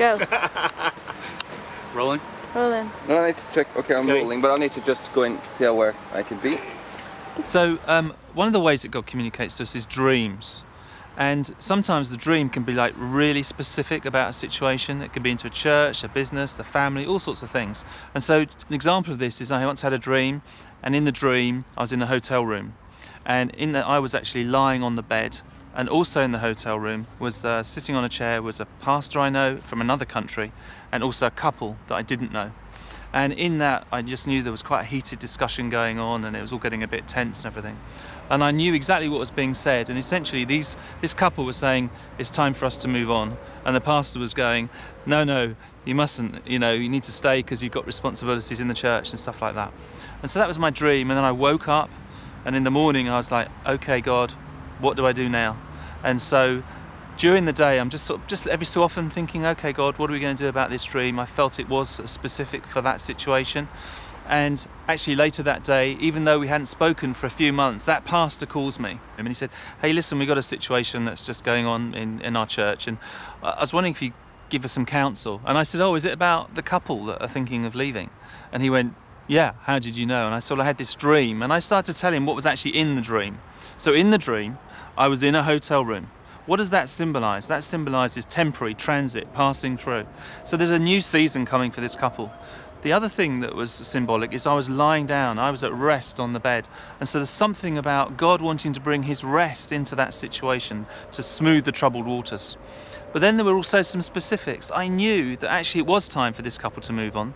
Go. Rolling? Rolling. No, I need to check. Okay, I'm rolling, but I need to just go and see where I can be. So one of the ways that God communicates to us is dreams. And sometimes the dream can be like really specific about a situation. It could be into a church, a business, the family, all sorts of things. And so an example of this is I once had a dream, and in the dream I was in a hotel room. And in that I was actually lying on the bed, and also in the hotel room was sitting on a chair was a pastor I know from another country, and also a couple that I didn't know. And in that I just knew there was quite a heated discussion going on, and it was all getting a bit tense and everything. And I knew exactly what was being said, and essentially this couple was saying it's time for us to move on, and the pastor was going, no, you mustn't, you need to stay because you've got responsibilities in the church and stuff like that. And so that was my dream, and then I woke up, and in the morning I was like, okay God, what do I do now? And so during the day I'm just every so often thinking, okay God, what are we going to do about this dream? I felt it was specific for that situation. And actually later that day, even though we hadn't spoken for a few months, that pastor calls me and he said, hey listen, we've got a situation that's just going on in our church, and I was wondering if you give us some counsel. And I said, oh, is it about the couple that are thinking of leaving? And he went, yeah, how did you know? And I said, well, I had this dream, and I started to tell him what was actually in the dream. So in the dream I was in a hotel room. What does that symbolise? That symbolises temporary, transit, passing through. So there's a new season coming for this couple. The other thing that was symbolic is I was lying down, I was at rest on the bed. And so there's something about God wanting to bring his rest into that situation to smooth the troubled waters. But then there were also some specifics. I knew that actually it was time for this couple to move on.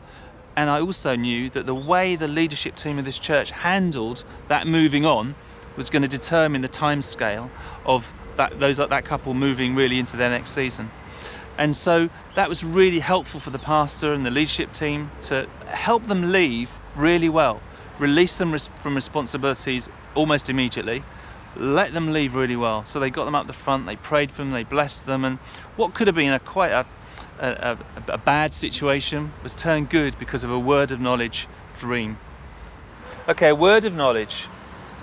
And I also knew that the way the leadership team of this church handled that moving on was going to determine the time scale of that couple moving really into their next season. And so that was really helpful for the pastor and the leadership team to help them leave really well, release them from responsibilities almost immediately, let them leave really well. So they got them up the front, they prayed for them, they blessed them, and what could have been quite a bad situation was turned good because of a word of knowledge dream. Okay, a word of knowledge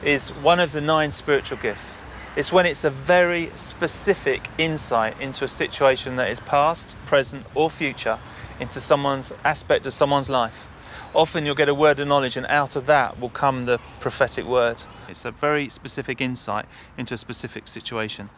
is one of the 9 spiritual gifts. It's when it's a very specific insight into a situation that is past, present or future, into someone's aspect of someone's life. Often you'll get a word of knowledge, and out of that will come the prophetic word. It's a very specific insight into a specific situation.